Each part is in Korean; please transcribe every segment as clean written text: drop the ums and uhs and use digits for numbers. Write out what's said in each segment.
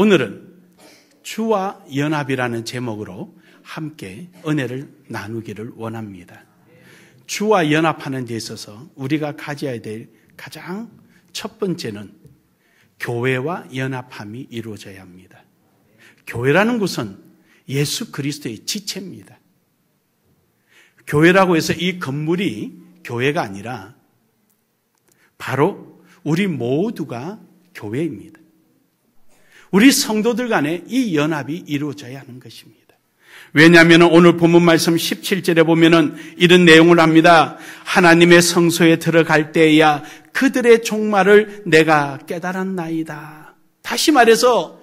오늘은 주와 연합이라는 제목으로 함께 은혜를 나누기를 원합니다. 주와 연합하는 데 있어서 우리가 가져야 될 가장 첫 번째는 교회와 연합함이 이루어져야 합니다. 교회라는 것은 예수 그리스도의 지체입니다. 교회라고 해서 이 건물이 교회가 아니라 바로 우리 모두가 교회입니다. 우리 성도들 간에 이 연합이 이루어져야 하는 것입니다. 왜냐하면 오늘 본문 말씀 17절에 보면은 이런 내용을 합니다. 하나님의 성소에 들어갈 때야 그들의 종말을 내가 깨달았나이다. 다시 말해서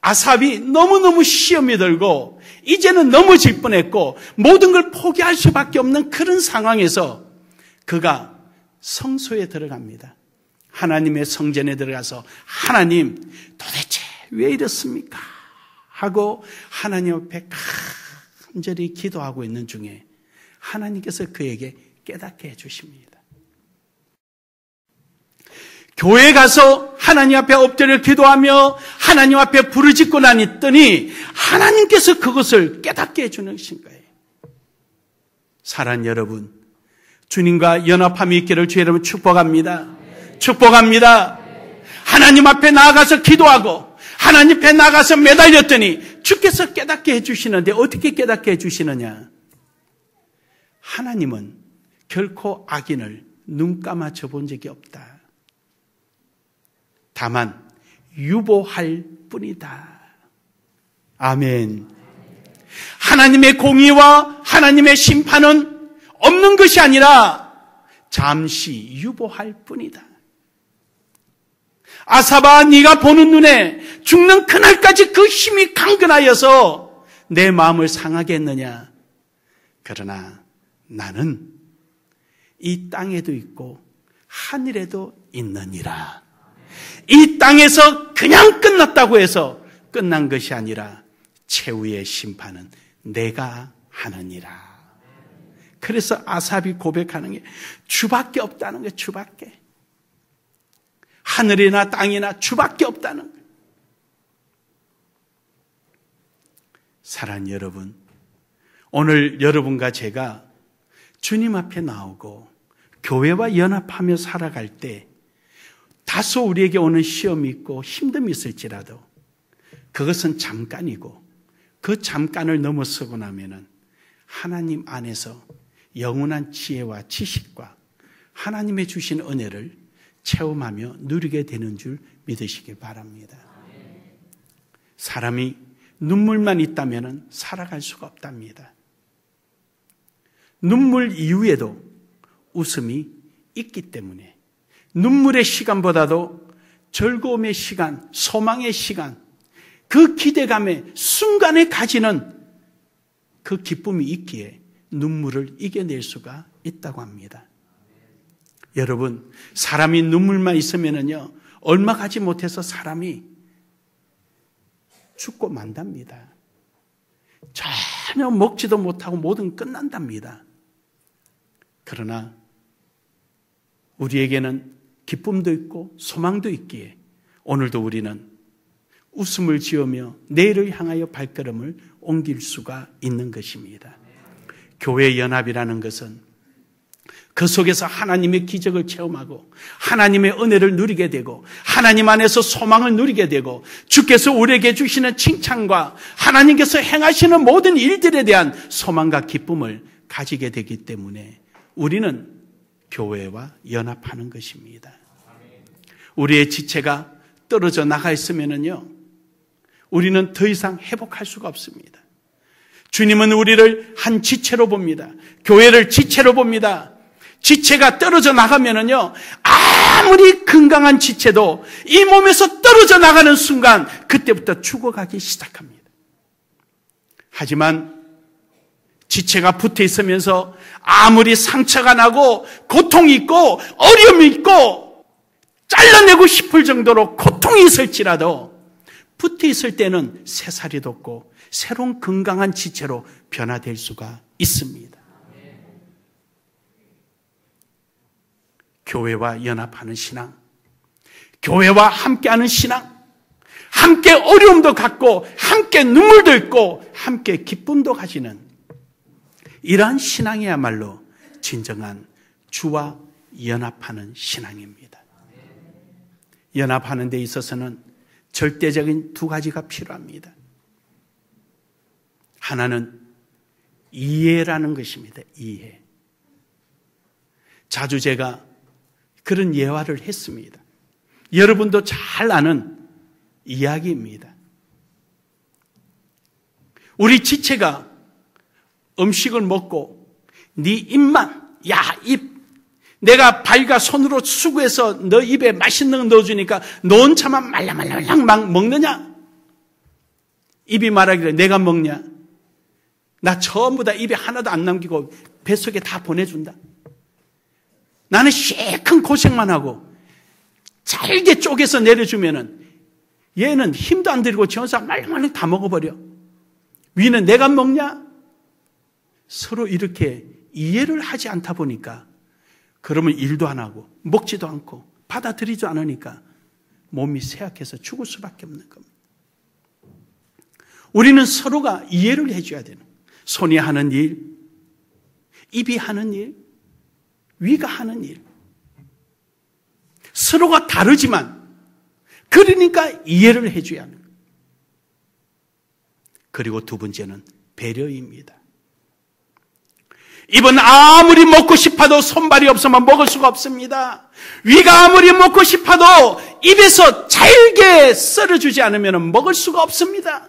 아삽이 너무너무 시험이 들고 이제는 넘어질 뻔했고 모든 걸 포기할 수밖에 없는 그런 상황에서 그가 성소에 들어갑니다. 하나님의 성전에 들어가서 하나님 도대체 왜 이렇습니까? 하고 하나님 앞에 간절히 기도하고 있는 중에 하나님께서 그에게 깨닫게 해주십니다. 교회에 가서 하나님 앞에 엎드려 기도하며 하나님 앞에 부르짖고 나니더니 하나님께서 그것을 깨닫게 해주는 거예요. 사랑하는 여러분, 주님과 연합함이 있기를 주의 이름으로 축복합니다. 축복합니다. 하나님 앞에 나아가서 기도하고 하나님 앞에 나가서 매달렸더니 주께서 깨닫게 해주시는데 어떻게 깨닫게 해주시느냐? 하나님은 결코 악인을 눈 감아 져본 적이 없다. 다만 유보할 뿐이다. 아멘. 하나님의 공의와 하나님의 심판은 없는 것이 아니라 잠시 유보할 뿐이다. 아삽아, 네가 보는 눈에 죽는 그날까지 그 힘이 강건하여서 내 마음을 상하게 했느냐? 그러나 나는 이 땅에도 있고 하늘에도 있느니라. 이 땅에서 그냥 끝났다고 해서 끝난 것이 아니라 최후의 심판은 내가 하느니라. 그래서 아삽이 고백하는 게 주밖에 없다는 거예요. 주밖에. 하늘이나 땅이나 주밖에 없다는 거예요. 사랑하는 여러분, 오늘 여러분과 제가 주님 앞에 나오고 교회와 연합하며 살아갈 때 다소 우리에게 오는 시험이 있고 힘듦이 있을지라도 그것은 잠깐이고 그 잠깐을 넘어서고 나면은 하나님 안에서 영원한 지혜와 지식과 하나님의 주신 은혜를 체험하며 누리게 되는 줄 믿으시길 바랍니다. 사람이 눈물만 있다면 살아갈 수가 없답니다. 눈물 이후에도 웃음이 있기 때문에 눈물의 시간보다도 즐거움의 시간, 소망의 시간, 그 기대감의 순간에 가지는 그 기쁨이 있기에 눈물을 이겨낼 수가 있다고 합니다. 여러분, 사람이 눈물만 있으면요, 얼마 가지 못해서 사람이 죽고 만답니다. 전혀 먹지도 못하고 모든 끝난답니다. 그러나 우리에게는 기쁨도 있고 소망도 있기에 오늘도 우리는 웃음을 지으며 내일을 향하여 발걸음을 옮길 수가 있는 것입니다. 교회 연합이라는 것은 그 속에서 하나님의 기적을 체험하고 하나님의 은혜를 누리게 되고 하나님 안에서 소망을 누리게 되고 주께서 우리에게 주시는 칭찬과 하나님께서 행하시는 모든 일들에 대한 소망과 기쁨을 가지게 되기 때문에 우리는 교회와 연합하는 것입니다. 우리의 지체가 떨어져 나가 있으면요, 우리는 더 이상 회복할 수가 없습니다. 주님은 우리를 한 지체로 봅니다. 교회를 지체로 봅니다. 지체가 떨어져 나가면요, 아무리 건강한 지체도 이 몸에서 떨어져 나가는 순간 그때부터 죽어가기 시작합니다. 하지만 지체가 붙어 있으면서 아무리 상처가 나고 고통이 있고 어려움이 있고 잘라내고 싶을 정도로 고통이 있을지라도 붙어 있을 때는 새살이 돋고 새로운 건강한 지체로 변화될 수가 있습니다. 교회와 연합하는 신앙, 교회와 함께하는 신앙, 함께 어려움도 갖고 함께 눈물도 있고 함께 기쁨도 가지는 이러한 신앙이야말로 진정한 주와 연합하는 신앙입니다. 연합하는 데 있어서는 절대적인 두 가지가 필요합니다. 하나는 이해라는 것입니다. 이해. 자주 제가 그런 예화를 했습니다. 여러분도 잘 아는 이야기입니다. 우리 지체가 음식을 먹고 네 입만, 야, 입, 내가 발과 손으로 수구해서 너 입에 맛있는 거 넣어주니까 너 혼자만 말랑말랑 막 먹느냐? 입이 말하기를 내가 먹냐? 나 전부 다 입에 하나도 안 남기고 뱃속에 다 보내준다. 나는 시큰 고생만 하고 잘게 쪼개서 내려주면은 얘는 힘도 안 들이고 저 혼자 말랑말랑 다 먹어버려. 위는 내가 먹냐? 서로 이렇게 이해를 하지 않다 보니까 그러면 일도 안 하고 먹지도 않고 받아들이지 않으니까 몸이 쇠약해서 죽을 수밖에 없는 겁니다. 우리는 서로가 이해를 해줘야 되는 거예요. 손이 하는 일, 입이 하는 일, 위가 하는 일. 서로가 다르지만 그러니까 이해를 해줘야 하는 거예요. 그리고 두 번째는 배려입니다. 입은 아무리 먹고 싶어도 손발이 없으면 먹을 수가 없습니다. 위가 아무리 먹고 싶어도 입에서 잘게 썰어주지 않으면 먹을 수가 없습니다.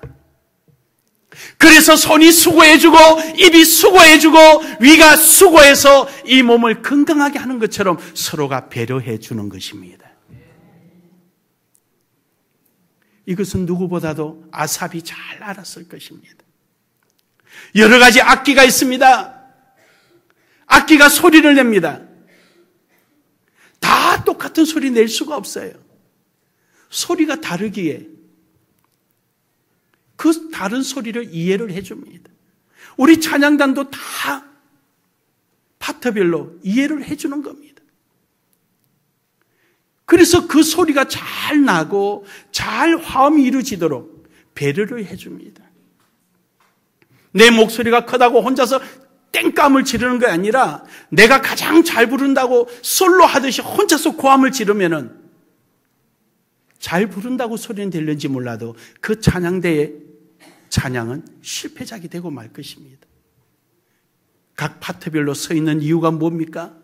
그래서 손이 수고해주고 입이 수고해주고 위가 수고해서 이 몸을 건강하게 하는 것처럼 서로가 배려해 주는 것입니다. 이것은 누구보다도 아삽이 잘 알았을 것입니다. 여러 가지 악기가 있습니다. 악기가 소리를 냅니다. 다 똑같은 소리 낼 수가 없어요. 소리가 다르기에 그 다른 소리를 이해를 해줍니다. 우리 찬양단도 다 파트별로 이해를 해주는 겁니다. 그래서 그 소리가 잘 나고 잘 화음이 이루어지도록 배려를 해줍니다. 내 목소리가 크다고 혼자서 땡감을 지르는 게 아니라 내가 가장 잘 부른다고 솔로 하듯이 혼자서 고함을 지르면은 잘 부른다고 소리는 들는지 몰라도 그 찬양대의 찬양은 실패작이 되고 말 것입니다. 각 파트별로 서 있는 이유가 뭡니까?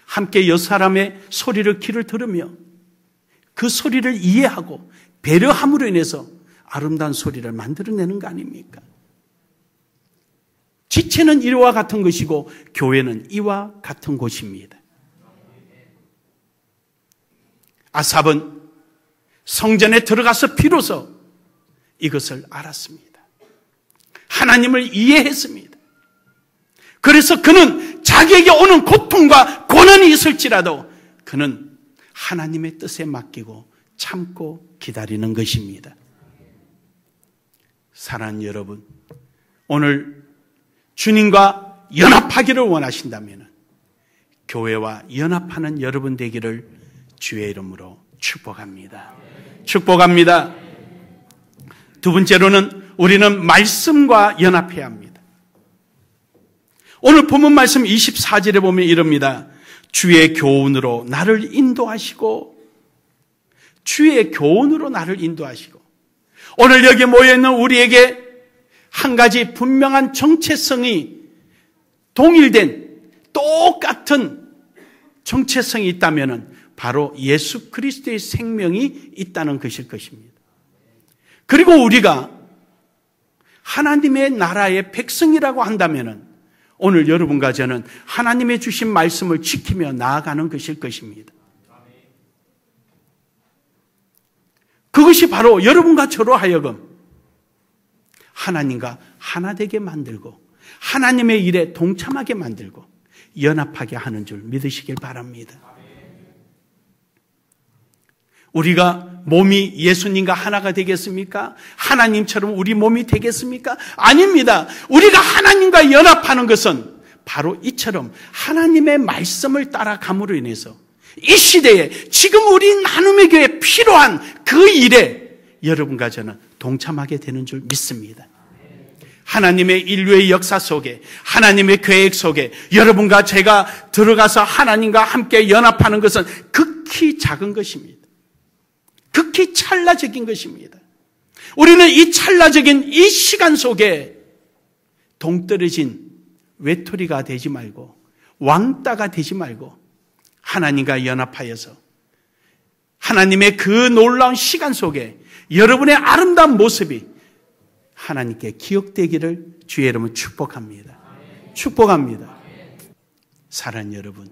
함께 여러 사람의 소리를 귀를 들으며 그 소리를 이해하고 배려함으로 인해서 아름다운 소리를 만들어내는 거 아닙니까? 지체는 이와 같은 것이고 교회는 이와 같은 곳입니다. 아삽은 성전에 들어가서 비로소 이것을 알았습니다. 하나님을 이해했습니다. 그래서 그는 자기에게 오는 고통과 고난이 있을지라도 그는 하나님의 뜻에 맡기고 참고 기다리는 것입니다. 사랑하는 여러분, 오늘 주님과 연합하기를 원하신다면 교회와 연합하는 여러분 되기를 주의 이름으로 축복합니다. 축복합니다. 두 번째로는 우리는 말씀과 연합해야 합니다. 오늘 본문 말씀 24절에 보면 이럽니다. 주의 교훈으로 나를 인도하시고 주의 교훈으로 나를 인도하시고 오늘 여기 모여있는 우리에게 한 가지 분명한 정체성이 동일된 똑같은 정체성이 있다면 바로 예수 그리스도의 생명이 있다는 것일 것입니다. 그리고 우리가 하나님의 나라의 백성이라고 한다면 오늘 여러분과 저는 하나님의 주신 말씀을 지키며 나아가는 것일 것입니다. 그것이 바로 여러분과 저로 하여금 하나님과 하나 되게 만들고 하나님의 일에 동참하게 만들고 연합하게 하는 줄 믿으시길 바랍니다. 우리가 몸이 예수님과 하나가 되겠습니까? 하나님처럼 우리 몸이 되겠습니까? 아닙니다. 우리가 하나님과 연합하는 것은 바로 이처럼 하나님의 말씀을 따라감으로 인해서 이 시대에 지금 우리 나눔의 교회에 필요한 그 일에 여러분과 저는 동참하게 되는 줄 믿습니다. 하나님의 인류의 역사 속에, 하나님의 계획 속에 여러분과 제가 들어가서 하나님과 함께 연합하는 것은 극히 작은 것입니다. 극히 찰나적인 것입니다. 우리는 이 찰나적인 이 시간 속에 동떨어진 외톨이가 되지 말고, 왕따가 되지 말고, 하나님과 연합하여서 하나님의 그 놀라운 시간 속에 여러분의 아름다운 모습이 하나님께 기억되기를 주의 이름으로 축복합니다. 축복합니다. 사랑하는 여러분,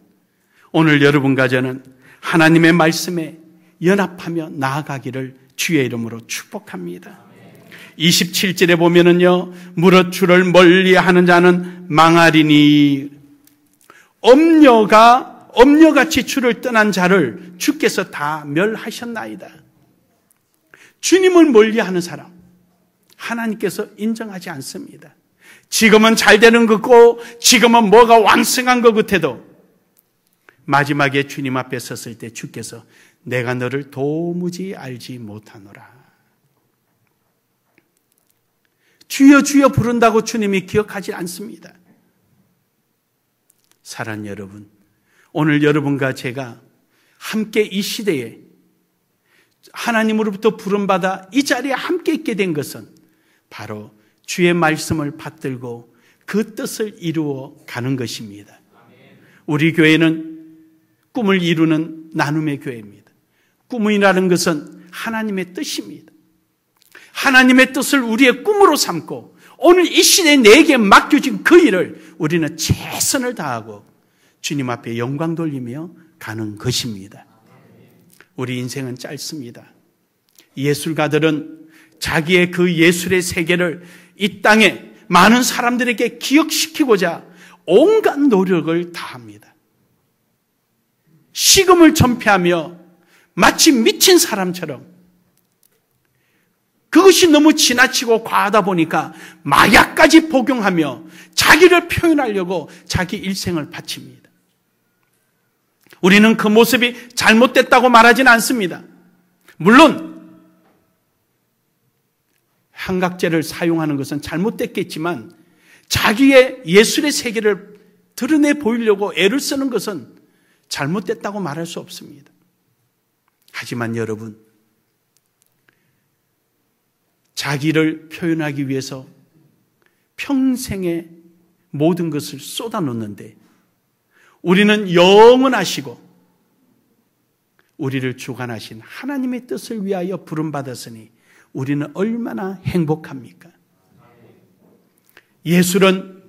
오늘 여러분과 저는 하나님의 말씀에 연합하며 나아가기를 주의 이름으로 축복합니다. 27절에 보면은요, 무릇 주를 멀리하는 자는 망하리니, 엄녀같이 주를 떠난 자를 주께서 다 멸하셨나이다. 주님을 멀리하는 사람, 하나님께서 인정하지 않습니다. 지금은 잘 되는 것 같고, 지금은 뭐가 왕성한 것 같아도 마지막에 주님 앞에 섰을 때 주께서 내가 너를 도무지 알지 못하노라. 주여 주여 부른다고 주님이 기억하지 않습니다. 사랑하는 여러분, 오늘 여러분과 제가 함께 이 시대에 하나님으로부터 부름받아 이 자리에 함께 있게 된 것은 바로 주의 말씀을 받들고 그 뜻을 이루어 가는 것입니다. 우리 교회는 꿈을 이루는 나눔의 교회입니다. 꿈이라는 것은 하나님의 뜻입니다. 하나님의 뜻을 우리의 꿈으로 삼고 오늘 이 시대에 내게 맡겨진 그 일을 우리는 최선을 다하고 주님 앞에 영광 돌리며 가는 것입니다. 우리 인생은 짧습니다. 예술가들은 자기의 그 예술의 세계를 이 땅에 많은 사람들에게 기억시키고자 온갖 노력을 다합니다. 식음을 전폐하며 마치 미친 사람처럼, 그것이 너무 지나치고 과하다 보니까 마약까지 복용하며 자기를 표현하려고 자기 일생을 바칩니다. 우리는 그 모습이 잘못됐다고 말하지는 않습니다. 물론 한각제를 사용하는 것은 잘못됐겠지만 자기의 예술의 세계를 드러내 보이려고 애를 쓰는 것은 잘못됐다고 말할 수 없습니다. 하지만 여러분, 자기를 표현하기 위해서 평생의 모든 것을 쏟아놓는데 우리는 영원하시고 우리를 주관하신 하나님의 뜻을 위하여 부름받았으니 우리는 얼마나 행복합니까? 예술은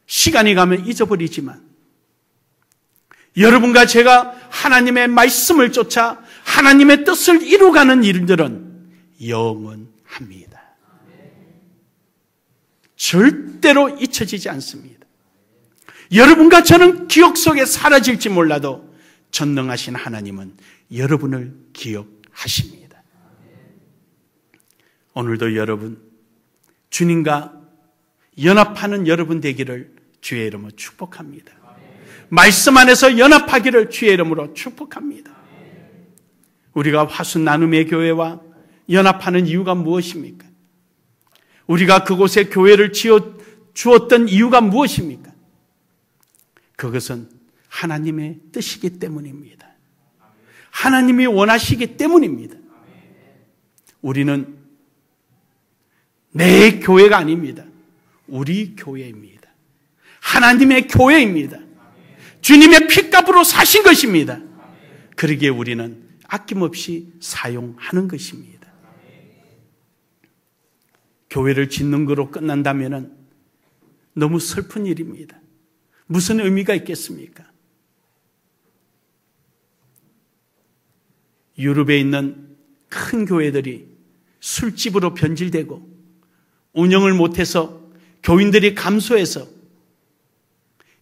시간이 가면 잊어버리지만 여러분과 제가 하나님의 말씀을 쫓아 하나님의 뜻을 이루어가는 일들은 영원합니다. 절대로 잊혀지지 않습니다. 여러분과 저는 기억 속에 사라질지 몰라도 전능하신 하나님은 여러분을 기억하십니다. 오늘도 여러분, 주님과 연합하는 여러분 되기를 주의 이름으로 축복합니다. 말씀 안에서 연합하기를 주의 이름으로 축복합니다. 우리가 화순 나눔의 교회와 연합하는 이유가 무엇입니까? 우리가 그곳에 교회를 지어 주었던 이유가 무엇입니까? 그것은 하나님의 뜻이기 때문입니다. 하나님이 원하시기 때문입니다. 우리는 내 교회가 아닙니다. 우리 교회입니다. 하나님의 교회입니다. 주님의 핏값으로 사신 것입니다. 그러기에 우리는 아낌없이 사용하는 것입니다. 교회를 짓는 거로 끝난다면 너무 슬픈 일입니다. 무슨 의미가 있겠습니까? 유럽에 있는 큰 교회들이 술집으로 변질되고 운영을 못해서 교인들이 감소해서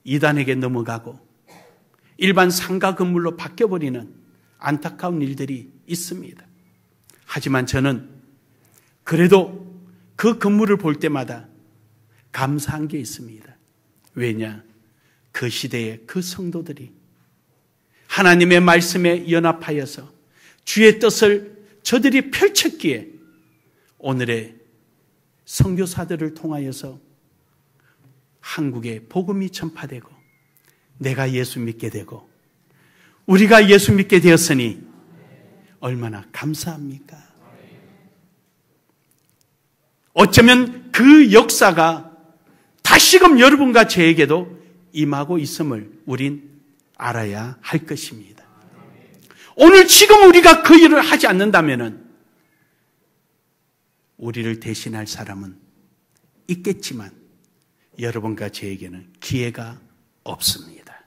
이단에게 넘어가고 일반 상가 건물로 바뀌어버리는 안타까운 일들이 있습니다. 하지만 저는 그래도 그 건물을 볼 때마다 감사한 게 있습니다. 왜냐? 그 시대의 그 성도들이 하나님의 말씀에 연합하여서 주의 뜻을 저들이 펼쳤기에 오늘의 선교사들을 통하여서 한국에 복음이 전파되고 내가 예수 믿게 되고 우리가 예수 믿게 되었으니 얼마나 감사합니까? 어쩌면 그 역사가 다시금 여러분과 저에게도 임하고 있음을 우린 알아야 할 것입니다. 오늘 지금 우리가 그 일을 하지 않는다면 우리를 대신할 사람은 있겠지만 여러분과 저에게는 기회가 없습니다.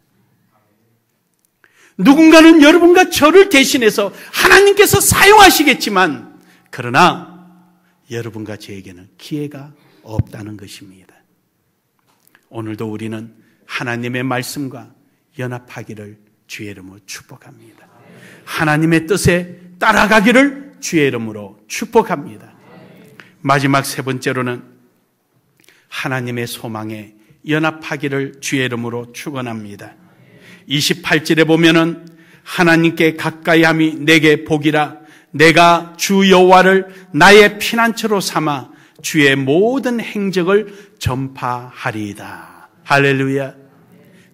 누군가는 여러분과 저를 대신해서 하나님께서 사용하시겠지만 그러나 여러분과 저에게는 기회가 없다는 것입니다. 오늘도 우리는 하나님의 말씀과 연합하기를 주의 이름으로 축복합니다. 하나님의 뜻에 따라가기를 주의 이름으로 축복합니다. 마지막 세 번째로는 하나님의 소망에 연합하기를 주의 이름으로 축원합니다. 28절에 보면은 하나님께 가까이함이 내게 복이라 내가 주 여호와를 나의 피난처로 삼아 주의 모든 행적을 전파하리이다. 할렐루야.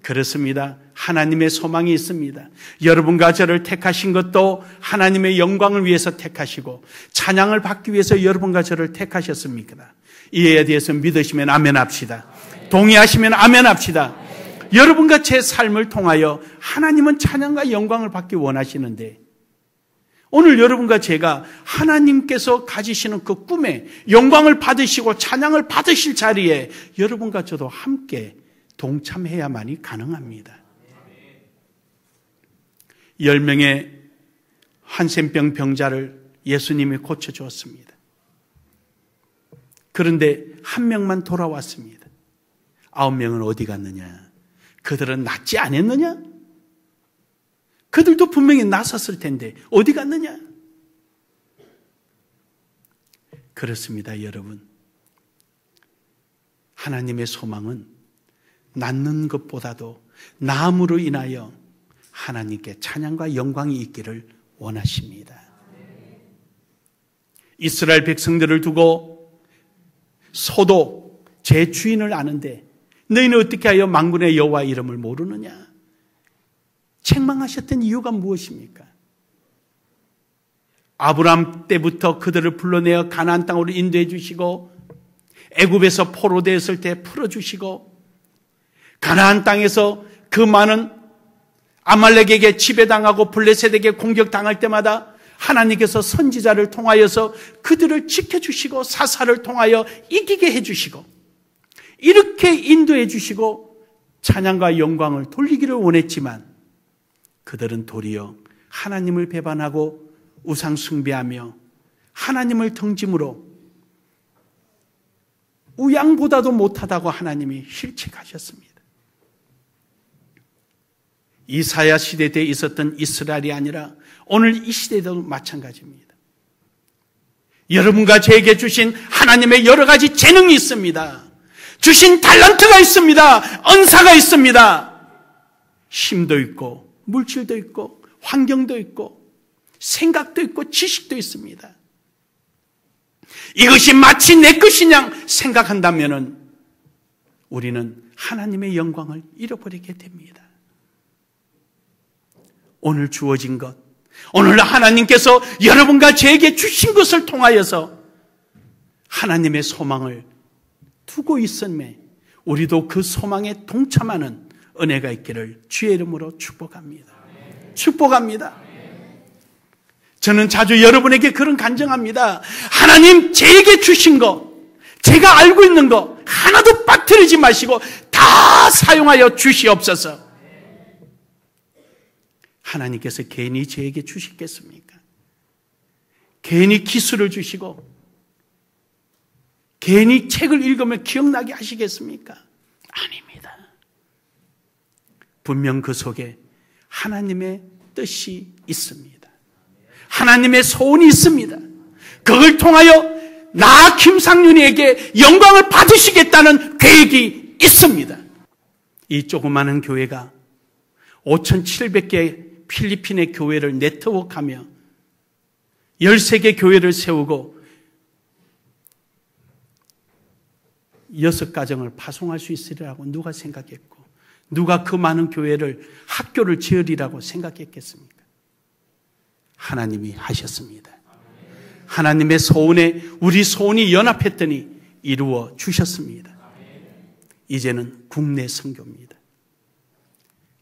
그렇습니다. 하나님의 소망이 있습니다. 여러분과 저를 택하신 것도 하나님의 영광을 위해서 택하시고 찬양을 받기 위해서 여러분과 저를 택하셨습니다. 이에 대해서 믿으시면 아멘 합시다. 동의하시면 아멘 합시다. 여러분과 제 삶을 통하여 하나님은 찬양과 영광을 받기 원하시는데 오늘 여러분과 제가 하나님께서 가지시는 그 꿈에 영광을 받으시고 찬양을 받으실 자리에 여러분과 저도 함께 동참해야만이 가능합니다. 10명의 한센병 병자를 예수님이 고쳐주었습니다. 그런데 한 명만 돌아왔습니다. 9명은 어디 갔느냐? 그들은 낫지 않았느냐? 그들도 분명히 나섰을 텐데 어디 갔느냐? 그렇습니다, 여러분. 하나님의 소망은 낫는 것보다도 나음으로 인하여 하나님께 찬양과 영광이 있기를 원하십니다. 이스라엘 백성들을 두고 소도 제 주인을 아는데 너희는 어떻게 하여 만군의 여호와 이름을 모르느냐? 책망하셨던 이유가 무엇입니까? 아브라함 때부터 그들을 불러내어 가나안 땅으로 인도해 주시고 애굽에서 포로되었을 때 풀어주시고 가나안 땅에서 그 많은 아말렉에게 지배당하고 블레셋에게 공격당할 때마다 하나님께서 선지자를 통하여서 그들을 지켜주시고 사사를 통하여 이기게 해주시고 이렇게 인도해 주시고 찬양과 영광을 돌리기를 원했지만 그들은 도리어 하나님을 배반하고 우상 숭배하며 하나님을 등짐으로 우양보다도 못하다고 하나님이 실책하셨습니다. 이사야 시대 때 있었던 이스라엘이 아니라 오늘 이 시대도 마찬가지입니다. 여러분과 저에게 주신 하나님의 여러 가지 재능이 있습니다. 주신 달란트가 있습니다. 언사가 있습니다. 힘도 있고 물질도 있고 환경도 있고 생각도 있고 지식도 있습니다. 이것이 마치 내 것이냐 생각한다면 우리는 하나님의 영광을 잃어버리게 됩니다. 오늘 주어진 것, 오늘 하나님께서 여러분과 저에게 주신 것을 통하여서 하나님의 소망을 두고 있음에 우리도 그 소망에 동참하는 은혜가 있기를 주의 이름으로 축복합니다. 축복합니다. 저는 자주 여러분에게 그런 간증합니다. 하나님 제게 주신 거, 제가 알고 있는 거 하나도 빠뜨리지 마시고 다 사용하여 주시옵소서. 하나님께서 괜히 저에게 주시겠습니까? 괜히 기술을 주시고 괜히 책을 읽으면 기억나게 하시겠습니까? 아닙니다. 분명 그 속에 하나님의 뜻이 있습니다. 하나님의 소원이 있습니다. 그걸 통하여 나 김상윤이에게 영광을 받으시겠다는 계획이 있습니다. 이 조그마한 교회가 5,700개 필리핀의 교회를 네트워크하며 13개 교회를 세우고 6가정을 파송할 수 있으리라고 누가 생각했고, 누가 그 많은 교회를, 학교를 지으리라고 생각했겠습니까? 하나님이 하셨습니다. 하나님의 소원에 우리 소원이 연합했더니 이루어 주셨습니다. 이제는 국내 선교입니다.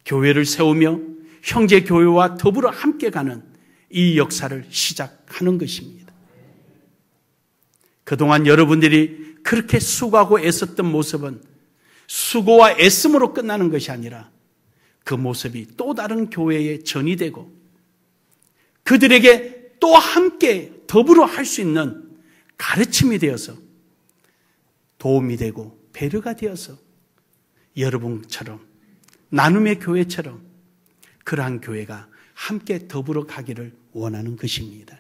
교회를 세우며 형제 교회와 더불어 함께 가는 이 역사를 시작하는 것입니다. 그동안 여러분들이 그렇게 수고하고 애썼던 모습은 수고와 애씀으로 끝나는 것이 아니라 그 모습이 또 다른 교회의 전이 되고 그들에게 또 함께 더불어 할 수 있는 가르침이 되어서 도움이 되고 배려가 되어서 여러분처럼 나눔의 교회처럼 그러한 교회가 함께 더불어 가기를 원하는 것입니다.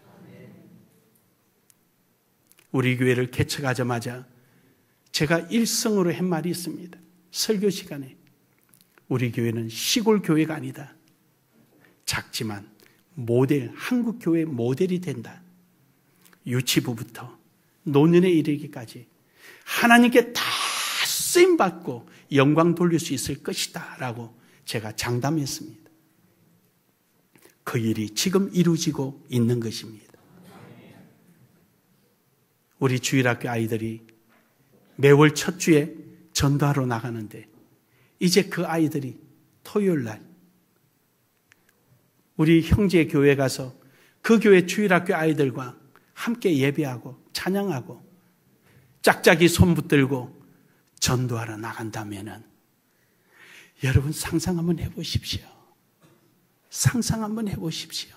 우리 교회를 개척하자마자 제가 일성으로 한 말이 있습니다. 설교 시간에 우리 교회는 시골 교회가 아니다. 작지만 모델, 한국 교회 모델이 된다. 유치부부터 노년에 이르기까지 하나님께 다 쓰임받고 영광 돌릴 수 있을 것이다 라고 제가 장담했습니다. 그 일이 지금 이루어지고 있는 것입니다. 우리 주일학교 아이들이 매월 첫 주에 전도하러 나가는데 이제 그 아이들이 토요일 날 우리 형제 교회 가서 그 교회 주일학교 아이들과 함께 예배하고 찬양하고 짝짝이 손 붙들고 전도하러 나간다면은 여러분 상상 한번 해보십시오. 상상 한번 해보십시오.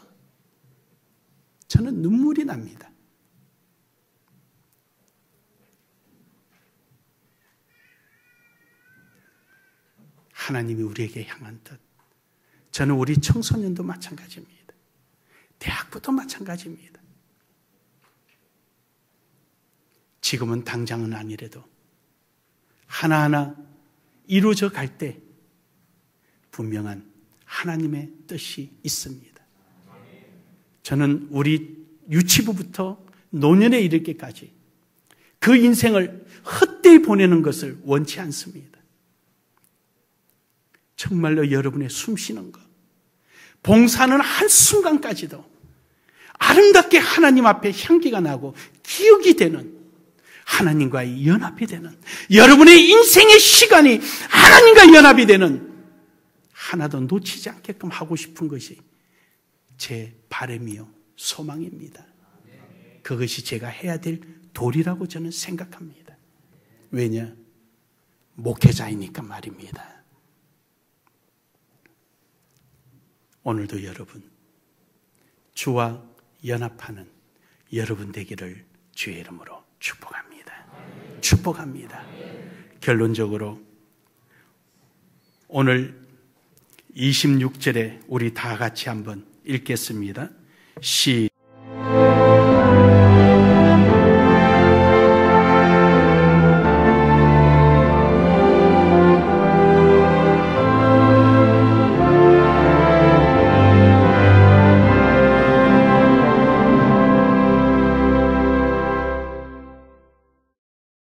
저는 눈물이 납니다. 하나님이 우리에게 향한 뜻. 저는 우리 청소년도 마찬가지입니다. 대학부도 마찬가지입니다. 지금은 당장은 아니래도 하나하나 이루어져 갈 때 분명한 하나님의 뜻이 있습니다. 저는 우리 유치부부터 노년에 이르기까지 그 인생을 헛되이 보내는 것을 원치 않습니다. 정말로 여러분의 숨쉬는 것, 봉사하는 한순간까지도 아름답게 하나님 앞에 향기가 나고 기억이 되는 하나님과의 연합이 되는 여러분의 인생의 시간이 하나님과 연합이 되는 하나도 놓치지 않게끔 하고 싶은 것이 제 바람이요 소망입니다. 그것이 제가 해야 될 도리라고 저는 생각합니다. 왜냐? 목회자이니까 말입니다. 오늘도 여러분 주와 연합하는 여러분 되기를 주의 이름으로 축복합니다. 축복합니다. 결론적으로 오늘 26절에 우리 다 같이 한번 읽겠습니다.